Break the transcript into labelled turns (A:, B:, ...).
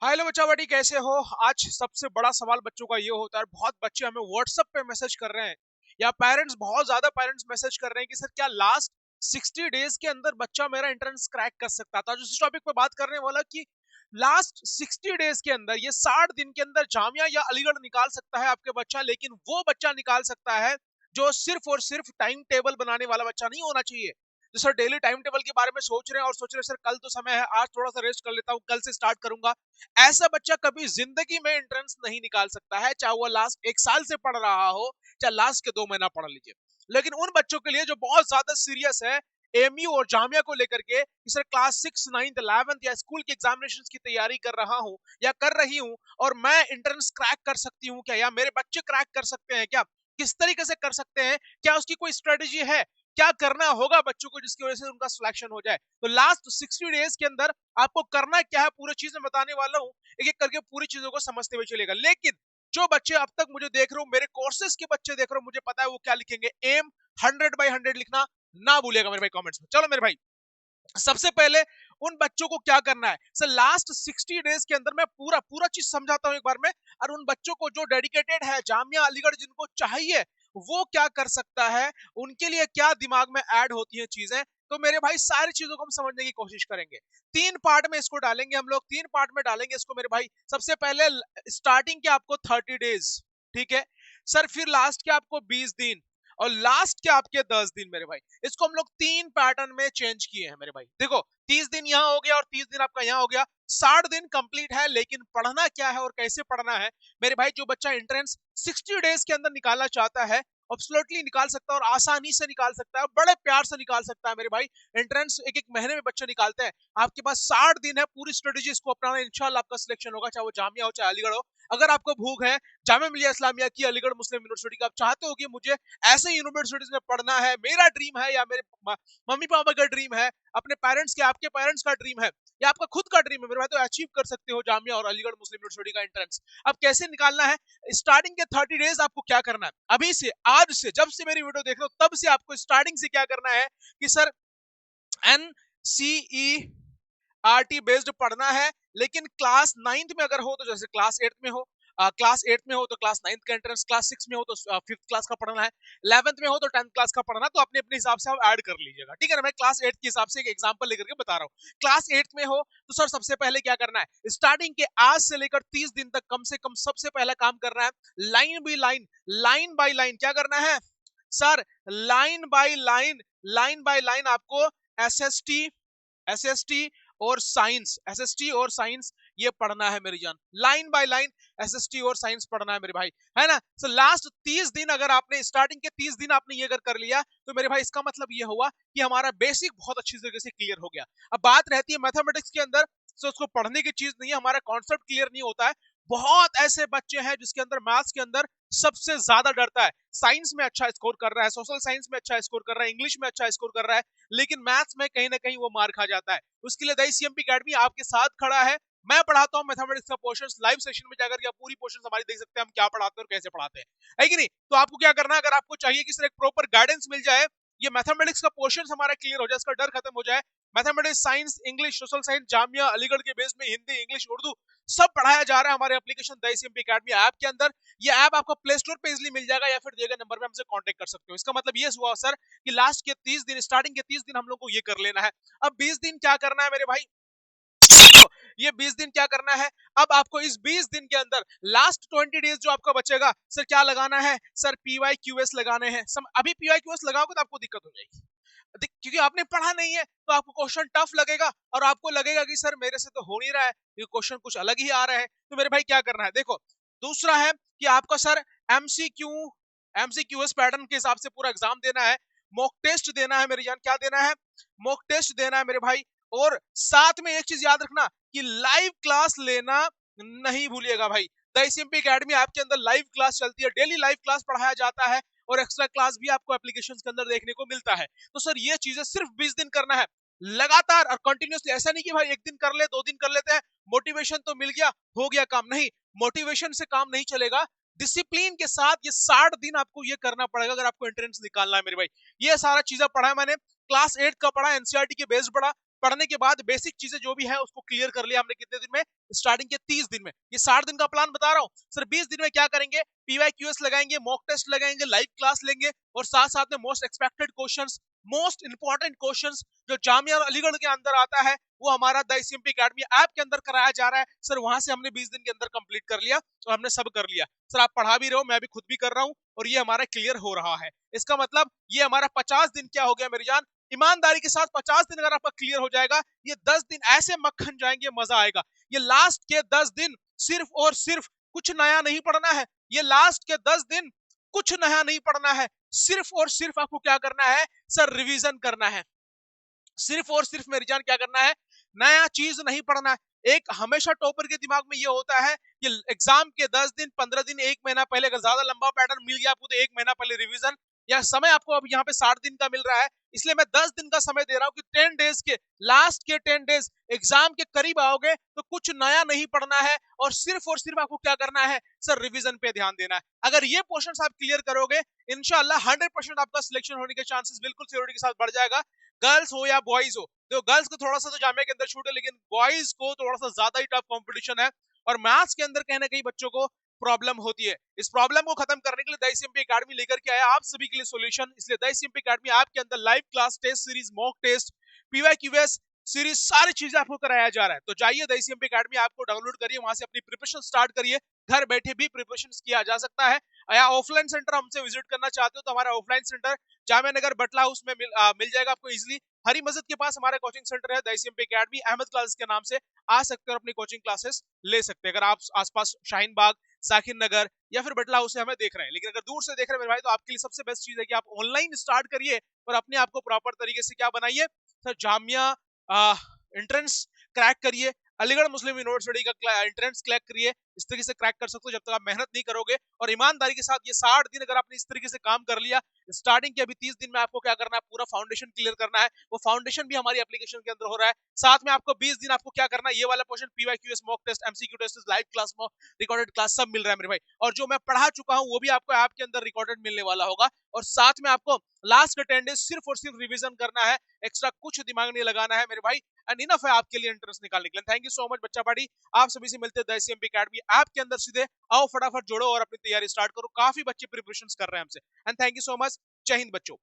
A: हाय लो बच्चा बड़ी कैसे हो। आज सबसे बड़ा सवाल बच्चों का ये होता है, बहुत बच्चे हमें व्हाट्सएप पे मैसेज कर रहे हैं या पेरेंट्स, बहुत ज्यादा पेरेंट्स मैसेज कर रहे हैं कि सर क्या लास्ट 60 डेज के अंदर बच्चा मेरा एंट्रेंस क्रैक कर सकता था। जो इस टॉपिक पे बात करने वाला कि लास्ट 60 डेज के अंदर, ये 60 दिन के अंदर जामिया या अलीगढ़ निकाल सकता है आपके बच्चा, लेकिन वो बच्चा निकाल सकता है जो सिर्फ और सिर्फ टाइम टेबल बनाने वाला बच्चा नहीं होना चाहिए। जो सर डेली टाइम टेबल के बारे में सोच रहे हैं और सोच रहे हैं सर कल तो समय है, आज थोड़ा सा रेस्ट कर लेता हूँ, कल से स्टार्ट करूंगा, ऐसा बच्चा कभी जिंदगी में एंट्रेंस नहीं निकाल सकता है, चाहे वो लास्ट 1 साल से पढ़ रहा हो, चाहे लास्ट के 2 महीना पढ़ लीजिए। लेकिन उन बच्चों के लिए जो बहुत ज्यादा सीरियस है एमयू और जामिया को लेकर के कि सर क्लास 6, 9th, 11th या स्कूल के एग्जामिनेशंस की तैयारी कर रहा हूं या कर रही हूं और मैं एंट्रेंस क्रैक कर सकती हूं क्या, या मेरे बच्चे क्रैक कर सकते हैं क्या, किस तरीके से कर सकते हैं, क्या उसकी कोई स्ट्रेटेजी है, क्या करना होगा बच्चों को जिसकी वजह से उनका सिलेक्शन हो जाए। तो लास्ट 60 डेज के अंदर आपको करना क्या है पूरी चीज मैं बताने वाला हूं, एक एक करके पूरी चीजों को समझते हुए चलेगा। लेकिन जो बच्चे अब तक मुझे देख रहे हो, मेरे कोर्सेज के बच्चे देख रहे हो, मुझे पता है वो क्या लिखेंगे। एम 100/100 लिखना ना भूलेगा मेरे भाई कमेंट्स में। चलो मेरे भाई, सबसे पहले उन बच्चों को क्या करना है सर, लास्ट 60 डेज के अंदर मैं पूरा पूरा चीज समझाता हूं एक बार में। और उन बच्चों को जो डेडिकेटेड है जामिया अलीगढ़, जिनको चाहिए वो क्या कर सकता है, उनके लिए क्या दिमाग में ऐड होती है चीजें, तो मेरे भाई सारी चीजों को हम समझने की कोशिश करेंगे। 3 पार्ट में इसको डालेंगे हम लोग, 3 पार्ट में डालेंगे इसको मेरे भाई। सबसे पहले स्टार्टिंग के आपको 30 डेज, ठीक है सर, फिर लास्ट के आपको 20 दिन और लास्ट के आपके 10 दिन मेरे भाई। इसको हम लोग 3 पैटर्न में चेंज किए हैं मेरे भाई। देखो 30 दिन यहाँ हो गया और 30 दिन आपका यहाँ हो गया, 60 दिन कंप्लीट है। लेकिन पढ़ना क्या है और कैसे पढ़ना है मेरे भाई, जो बच्चा एंट्रेंस 60 डेज के अंदर निकालना चाहता है एब्सोल्युटली निकाल सकता है और आसानी से निकाल सकता है, बड़े प्यार से निकाल सकता है मेरे भाई। एंट्रेंस एक एक महीने में बच्चे निकालते हैं, आपके पास 60 दिन है, पूरी स्ट्रेटेजी इसको अपनाना, इंशाल्लाह आपका सिलेक्शन होगा, चाहे वो जामिया हो चाहे अलीगढ़ हो। अगर आपको भूख है जामिया मिलिया इस्लामिया की, अलीगढ़ मुस्लिम यूनिवर्सिटी का, आप चाहते हो कि मुझे ऐसे यूनिवर्सिटीज में पढ़ना है, मेरा ड्रीम है या मेरे मम्मी पापा का ड्रीम है, अपने पेरेंट्स के, आपके पेरेंट्स का ड्रीम है या आपका खुद का ड्रीम है मेरे भाई, तो अचीव कर सकते हो जामिया और अलीगढ़ मुस्लिम यूनिवर्सिटी का एंट्रेंस। अब कैसे निकालना है, स्टार्टिंग के 30 डेज आपको क्या करना है, अभी से, आज से, जब से मेरी वीडियो देख रहे हो तब से आपको स्टार्टिंग से क्या करना है कि सर NCERT बेस्ड पढ़ना है। लेकिन क्लास 9th में अगर हो तो जैसे क्लास 8th में हो, क्लास 8th में हो तो क्लास 9th का एंट्रेंस, क्लास 6 में हो तो 5th क्लास का पढ़ना है, 11th में हो तो 10th क्लास का पढ़ना, तो अपने अपने हिसाब से आप ऐड कर लीजिएगा, ठीक है ना। मैं क्लास 8th के हिसाब से एक एग्जांपल लेकर के बता रहा हूँ। क्लास 8th में हो तो सर सबसे पहले क्या करना है, स्टार्टिंग के आज से लेकर 30 दिन तक कम से कम सबसे पहला काम करना है, line by line, line by line क्या करना है sir, line by line, line by line आपको एसएसटी, एसएसटी और साइंस, एसएसटी और साइंस ये पढ़ना है मेरी जान, लाइन बाय लाइन एसएसटी और साइंस पढ़ना है मेरे भाई, है ना। सो लास्ट 30 दिन अगर आपने, स्टार्टिंग के 30 दिन आपने ये अगर कर लिया तो मेरे भाई इसका मतलब ये हुआ कि हमारा बेसिक बहुत अच्छी तरीके से क्लियर हो गया। अब बात रहती है मैथमेटिक्स के अंदर, सो उसको पढ़ने की चीज नहीं है, हमारा कॉन्सेप्ट क्लियर नहीं होता है। बहुत ऐसे बच्चे हैं जिसके अंदर मैथ्स के अंदर सबसे ज्यादा डरता है, साइंस में अच्छा स्कोर कर रहा है, सोशल साइंस में अच्छा स्कोर कर रहा है, इंग्लिश में अच्छा स्कोर कर रहा है, लेकिन मैथ्स में कहीं ना कहीं वो मार खा जाता है। उसके लिए दही सीएमपी एकेडमी आपके साथ खड़ा है। मैं पढ़ाता हूं मैथमेटिक्स का पोर्शन, लाइव सेशन में जाकर के आप पूरी पोर्शन हमारी देख सकते हैं, हम क्या पढ़ाते हैं और कैसे पढ़ाते हैं, है कि नहीं। तो आपको क्या करना है, अगर आपको चाहिए कि सर एक प्रॉपर गाइडेंस मिल जाए, ये मैथमेटिक्स का पोर्शन हमारा क्लियर हो जाए, इसका डर खत्म हो जाए, mathematics, science, English, social science, Jamia Aligarh के बेस में हिंदी, इंग्लिश, उर्दू सब पढ़ाया जा रहा है हमारे एप्लीकेशन दही सीएमपी एकेडमी ऐप के अंदर। ये ऐप आपको प्ले स्टोर पे इजीली मिल जाएगा या फिर दिए गए नंबर पे हमसे कांटेक्ट कर सकते हो। इसका मतलब ये हुआ सर कि लास्ट के 30 दिन, स्टार्टिंग के 30 दिन हम लोग को ये कर लेना है। अब 20 दिन क्या करना है मेरे भाई, ये 20 दिन क्या करना है, अब आपको इस 20 दिन के अंदर लास्ट 20 डेज जो आपका बचेगा सर क्या लगाना है, सर PYQS लगाने हैं। अभी PYQS लगाओगे तो आपको दिक्कत हो जाएगी, क्योंकि आपने पढ़ा नहीं है तो आपको क्वेश्चन टफ लगेगा और आपको लगेगा कि सर मेरे से तो हो नहीं रहा है, ये क्वेश्चन कुछ अलग ही आ रहा है। तो मेरे भाई क्या करना है, देखो दूसरा है कि आपका सर एमसीक्यू, एमसीक्यूएस पैटर्न के हिसाब से पूरा एग्जाम देना है, मॉक टेस्ट देना है मेरी जान, क्या देना है, मॉक टेस्ट देना है मेरे भाई। और साथ में एक चीज याद रखना कि लाइव क्लास लेना नहीं भूलिएगा भाई। द एसएमपी एकेडमी ऐप के अंदर लाइव क्लास चलती है, डेली लाइव क्लास पढ़ाया जाता है और एक्स्ट्रा क्लास भी आपको एप्लीकेशंस के अंदर देखने को मिलता है। तो सर ये चीजें सिर्फ 20 दिन करना है लगातार और कंटिन्यूसली, ऐसा नहीं कि भाई एक दिन कर ले, 2 दिन कर लेते हैं, मोटिवेशन तो मिल गया हो गया काम, नहीं, मोटिवेशन से काम नहीं चलेगा, डिसिप्लिन के साथ ये 60 दिन आपको ये करना पड़ेगा अगर आपको एंट्रेंस निकालना है मेरे भाई। ये सारा चीजें पढ़ा है मैंने, क्लास 8 का पढ़ा, एनसीईआरटी के बेस्ड पढ़ा, पढ़ने के बाद बेसिक चीजें जो भी है उसको क्लियर कर लिया हमने कितने दिन में, स्टार्टिंग के 30 दिन में। ये 60 दिन का प्लान बता रहा हूँ सर। 20 दिन में क्या करेंगे, पीवाईक्यूएस लगाएंगे, मॉक टेस्ट लगाएंगे, लाइव क्लास लेंगे और साथ साथ में most expected questions, most important questions जो जामिया और अलीगढ़ के अंदर आता है वो हमारा द ICMP एकेडमी ऐप के अंदर कराया जा रहा है सर। वहां से हमने 20 दिन के अंदर कंप्लीट कर लिया और हमने सब कर लिया सर। आप पढ़ा भी रहे हो, मैं भी खुद भी कर रहा हूँ और ये हमारा क्लियर हो रहा है। इसका मतलब ये हमारा 50 दिन क्या हो गया मेरी जान, ईमानदारी के साथ 50 दिन अगर आपका क्लियर हो जाएगा, ये 10 दिन ऐसे मक्खन जाएंगे, मजा आएगा। ये लास्ट के 10 दिन सिर्फ और सिर्फ कुछ नया नहीं पढ़ना है। ये लास्ट के 10 दिन कुछ नया नहीं पढ़ना है, सिर्फ और सिर्फ आपको क्या करना है सर, रिवीजन करना है। सिर्फ और सिर्फ मेरी जान क्या करना है, नया चीज नहीं पढ़ना है। एक हमेशा टॉपर के दिमाग में ये होता है कि एग्जाम के 10 दिन 15 दिन 1 महीना पहले, अगर ज्यादा लंबा पैटर्न मिल गया आपको तो 1 महीना पहले रिवीजन, या समय आपको अब यहाँ पे 60 दिन का मिल रहा है, इसलिए मैं 10 दिन का समय दे रहा हूँ कि 10 डेज के, लास्ट के 10 डेज एग्जाम के करीब आओगे तो कुछ नया नहीं पढ़ना है और सिर्फ आपको क्या करना है सर, रिवीजन पे ध्यान देना है। अगर ये पोर्शन आप क्लियर करोगे, इंशाल्लाह 100% आपका सिलेक्शन होने के चांसेस बिल्कुल सिक्योरिटी के साथ बढ़ जाएगा। गर्ल्स हो या बॉयज हो, तो गर्ल्स को थोड़ा सा तो जामिया के अंदर छूट है, लेकिन बॉयज को थोड़ा सा ज्यादा ही टफ कंपटीशन है और मैथ्स के अंदर कहीं ना कहीं बच्चों को प्रॉब्लम होती है। इस प्रॉब्लम को खत्म करने के लिए द ICMP एकेडमी लेकर के आया आप सभी के लिए सॉल्यूशन। इसलिए द ICMP एकेडमी आपके अंदर live class, test series, mock test, PYQs series, सारी चीजें आपको कराया जा रहा है। तो जाइए द ICMP एकेडमी आपको डाउनलोड करिए, वहां से अपनी प्रिपरेशन स्टार्ट करिए। घर बैठे भी प्रिपरेशन किया जा सकता है। या ऑफलाइन सेंटर हमसे विजिट करना चाहते हो तो हमारा ऑफलाइन सेंटर जामिया नगर बटला हाउस में मिल जाएगा आपको इजीली। हरी मस्जिद के पास हमारा कोचिंग सेंटर है द ICMP एकेडमी, अहमद क्लासेस के नाम से आ सकते हैं और अपनी कोचिंग क्लासेस ले सकते हैं। अगर आप आसपास शाहीन बाग, जाकिर नगर या फिर बटला हाउस से हमें देख रहे हैं, लेकिन अगर दूर से देख रहे हैं मेरे भाई, तो आपके लिए सबसे बेस्ट चीज है कि आप ऑनलाइन स्टार्ट करिए और अपने आप को प्रॉपर तरीके से क्या बनाइए सर, जामिया एंट्रेंस क्रैक करिए, अलीगढ़ मुस्लिम यूनिवर्सिटी का एंट्रेंस क्रैक करिए। इस तरीके से क्रैक कर सकते हो जब तक आप मेहनत नहीं करोगे और ईमानदारी के साथ। ये 60 दिन अगर आपने इस तरीके से काम कर लिया, स्टार्टिंग के अभी 30 दिन में आपको क्या करना है, पूरा फाउंडेशन क्लियर करना है। वो फाउंडेशन भी हमारी एप्लीकेशन के अंदर हो रहा है। साथ में आपको 20 दिन आपको क्या करना है, ये वाला portion PYQs, mock test, MCQ test, live class, recorded class सब मिल रहा है मेरे भाई। और जो मैं पढ़ा चुका हूँ वो भी आपको ऐप के अंदर रिकॉर्डेड मिलने वाला होगा। और साथ में आपको लास्ट के 10 डेज सिर्फ और सिर्फ रिवीजन करना है, एक्स्ट्रा कुछ दिमाग नहीं लगाना है मेरे भाई। एंड इनफ है आपके लिए एंट्रेंस निकालने के लिए। थैंक यू सो मच बच्चा पार्टी, आप सभी से मिलते हैं द ICMP एकेडमी ऐप के अंदर सीधे। आओ फटाफट जोड़ो और अपनी तैयारी स्टार्ट करो। काफी बच्चे प्रिपरेशन कर रहे हैं हमसे। And thank you so much. जय हिंद बच्चों।